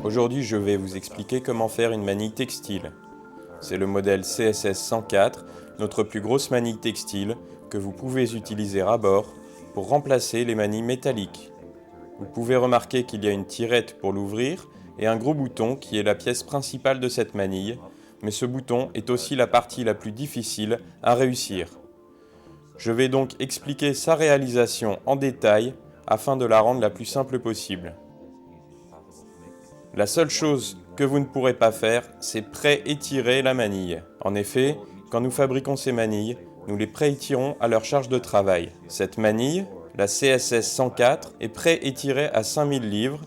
Aujourd'hui, je vais vous expliquer comment faire une manille textile. C'est le modèle CSS 104, notre plus grosse manille textile, que vous pouvez utiliser à bord pour remplacer les manilles métalliques. Vous pouvez remarquer qu'il y a une tirette pour l'ouvrir et un gros bouton qui est la pièce principale de cette manille, mais ce bouton est aussi la partie la plus difficile à réussir. Je vais donc expliquer sa réalisation en détail afin de la rendre la plus simple possible. La seule chose que vous ne pourrez pas faire, c'est pré-étirer la manille. En effet, quand nous fabriquons ces manilles, nous les pré-étirons à leur charge de travail. Cette manille, la CSS 104, est pré-étirée à 5000 livres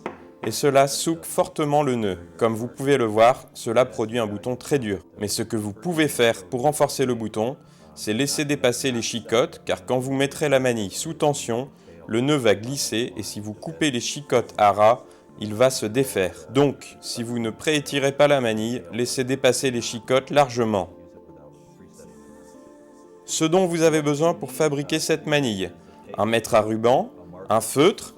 et cela souque fortement le nœud. Comme vous pouvez le voir, cela produit un bouton très dur. Mais ce que vous pouvez faire pour renforcer le bouton, c'est laisser dépasser les chicottes, car quand vous mettrez la manille sous tension, le nœud va glisser et si vous coupez les chicottes à ras, il va se défaire. Donc, si vous ne pré-étirez pas la manille, laissez dépasser les chicottes largement. Ce dont vous avez besoin pour fabriquer cette manille: un mètre à ruban, un feutre,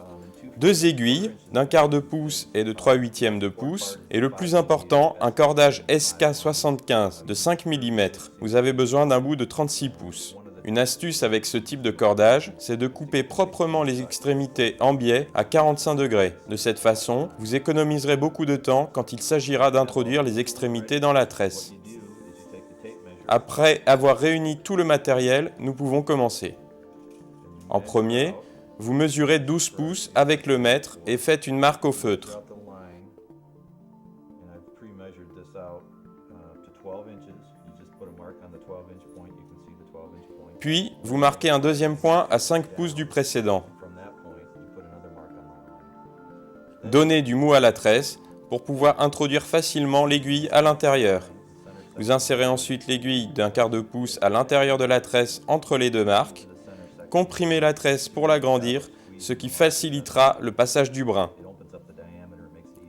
2 aiguilles d'un quart de pouce et de 3/8 de pouce, et le plus important, un cordage SK75 de 5 mm. Vous avez besoin d'un bout de 36 pouces. Une astuce avec ce type de cordage, c'est de couper proprement les extrémités en biais à 45 degrés. De cette façon, vous économiserez beaucoup de temps quand il s'agira d'introduire les extrémités dans la tresse. Après avoir réuni tout le matériel, nous pouvons commencer. En premier, vous mesurez 12 pouces avec le mètre et faites une marque au feutre. Puis, vous marquez un deuxième point à 5 pouces du précédent. Donnez du mou à la tresse pour pouvoir introduire facilement l'aiguille à l'intérieur. Vous insérez ensuite l'aiguille d'un quart de pouce à l'intérieur de la tresse entre les deux marques. Comprimez la tresse pour l'agrandir, ce qui facilitera le passage du brin.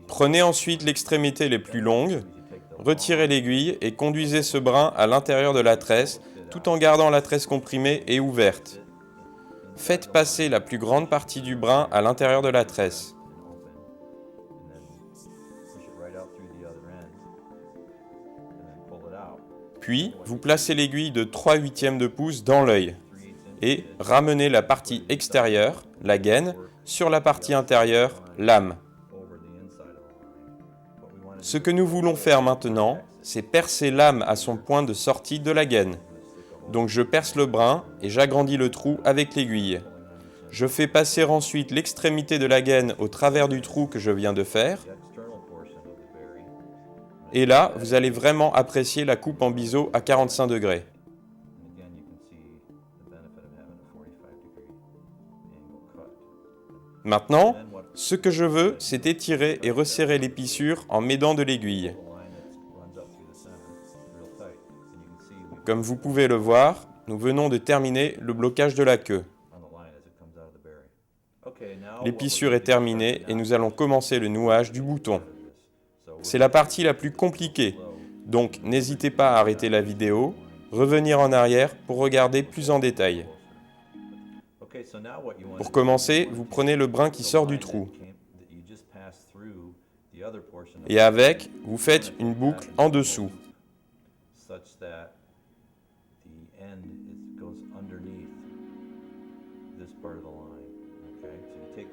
Prenez ensuite l'extrémité les plus longues, retirez l'aiguille et conduisez ce brin à l'intérieur de la tresse tout en gardant la tresse comprimée et ouverte. Faites passer la plus grande partie du brin à l'intérieur de la tresse. Puis, vous placez l'aiguille de 3/8 de pouce dans l'œil et ramenez la partie extérieure, la gaine, sur la partie intérieure, l'âme. Ce que nous voulons faire maintenant, c'est percer l'âme à son point de sortie de la gaine. Donc je perce le brin et j'agrandis le trou avec l'aiguille. Je fais passer ensuite l'extrémité de la gaine au travers du trou que je viens de faire. Et là, vous allez vraiment apprécier la coupe en biseau à 45 degrés. Maintenant, ce que je veux, c'est étirer et resserrer l'épissure en m'aidant de l'aiguille. Comme vous pouvez le voir, nous venons de terminer le blocage de la queue. L'épissure est terminée et nous allons commencer le nouage du bouton. C'est la partie la plus compliquée, donc n'hésitez pas à arrêter la vidéo, revenir en arrière pour regarder plus en détail. Pour commencer, vous prenez le brin qui sort du trou. Et avec, vous faites une boucle en dessous.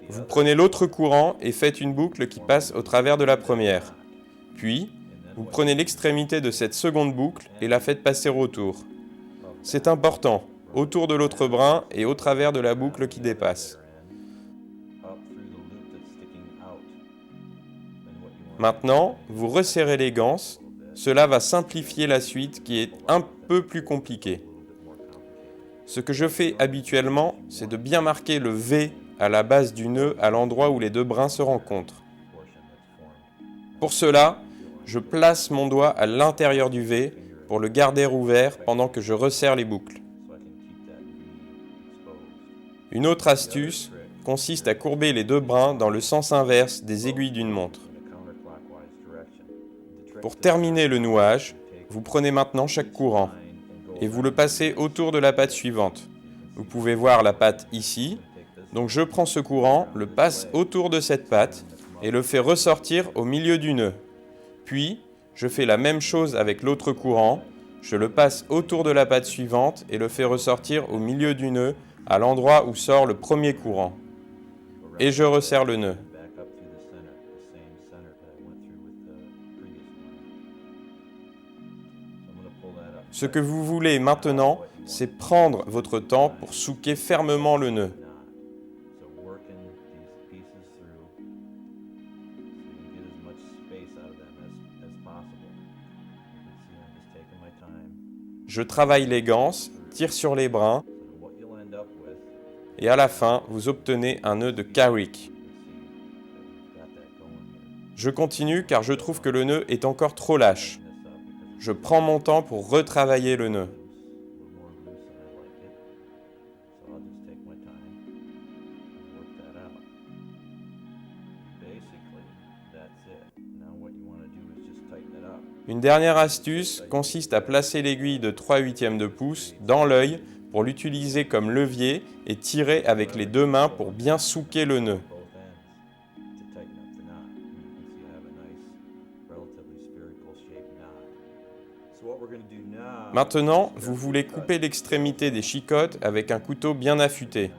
Vous prenez l'autre courant et faites une boucle qui passe au travers de la première. Puis, vous prenez l'extrémité de cette seconde boucle et la faites passer autour. C'est important, autour de l'autre brin et au travers de la boucle qui dépasse. Maintenant, vous resserrez les ganses. Cela va simplifier la suite qui est un peu plus compliquée. Ce que je fais habituellement, c'est de bien marquer le V à la base du nœud à l'endroit où les deux brins se rencontrent. Pour cela, je place mon doigt à l'intérieur du V pour le garder ouvert pendant que je resserre les boucles. Une autre astuce consiste à courber les deux brins dans le sens inverse des aiguilles d'une montre. Pour terminer le nouage, vous prenez maintenant chaque courant et vous le passez autour de la patte suivante. Vous pouvez voir la patte ici, donc je prends ce courant, le passe autour de cette patte et le fais ressortir au milieu du nœud. Puis, je fais la même chose avec l'autre courant, je le passe autour de la patte suivante et le fais ressortir au milieu du nœud, à l'endroit où sort le premier courant. Et je resserre le nœud. Ce que vous voulez maintenant, c'est prendre votre temps pour souquer fermement le nœud. Je travaille les ganses, tire sur les brins, et à la fin, vous obtenez un nœud de Carrick. Je continue car je trouve que le nœud est encore trop lâche. Je prends mon temps pour retravailler le nœud. Une dernière astuce consiste à placer l'aiguille de 3/8 de pouce dans l'œil pour l'utiliser comme levier et tirer avec les deux mains pour bien souquer le nœud. Maintenant, vous voulez couper l'extrémité des chicottes avec un couteau bien affûté.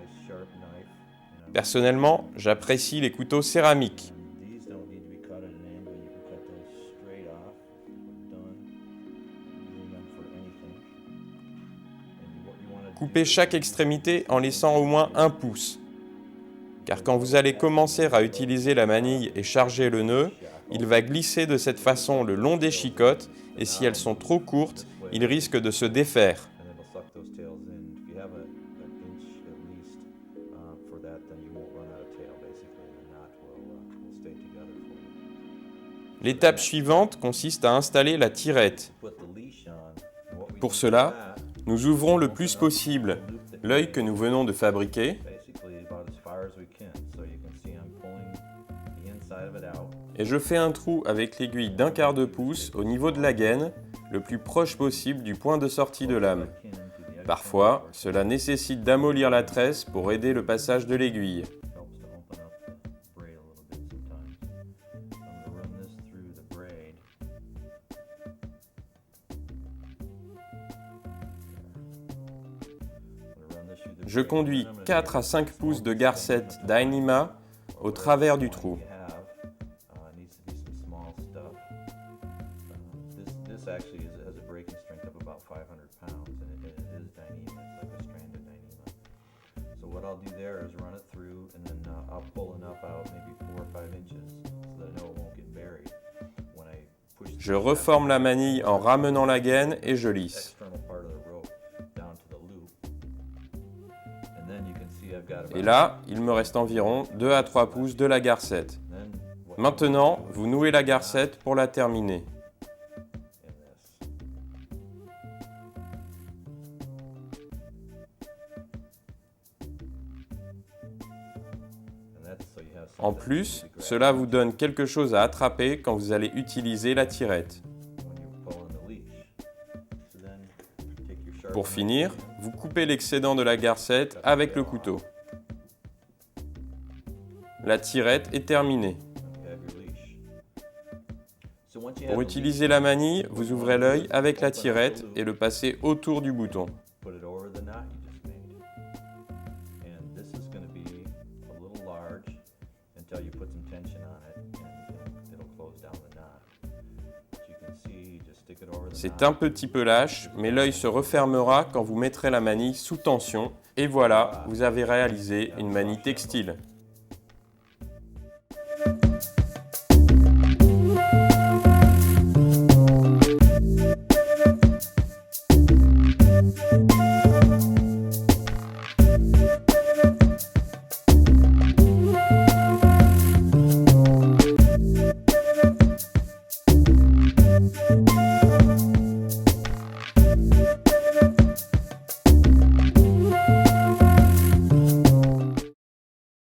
Personnellement, j'apprécie les couteaux céramiques. Coupez chaque extrémité en laissant au moins 1 pouce. Car quand vous allez commencer à utiliser la manille et charger le nœud, il va glisser de cette façon le long des chicottes et si elles sont trop courtes, il risque de se défaire. L'étape suivante consiste à installer la tirette. Pour cela, nous ouvrons le plus possible l'œil que nous venons de fabriquer et je fais un trou avec l'aiguille d'1/4 de pouce au niveau de la gaine, le plus proche possible du point de sortie de lame. Parfois, cela nécessite d'amollir la tresse pour aider le passage de l'aiguille. Je conduis 4 à 5 pouces de garcette Dyneema au travers du trou. Je reforme la manille en ramenant la gaine et je lisse. Et là, il me reste environ 2 à 3 pouces de la garcette. Maintenant, vous nouez la garcette pour la terminer. En plus, cela vous donne quelque chose à attraper quand vous allez utiliser la tirette. Pour finir, vous coupez l'excédent de la garcette avec le couteau. La tirette est terminée. Pour utiliser la manille, vous ouvrez l'œil avec la tirette et le passez autour du bouton. C'est un petit peu lâche, mais l'œil se refermera quand vous mettrez la manille sous tension. Et voilà, vous avez réalisé une manille textile.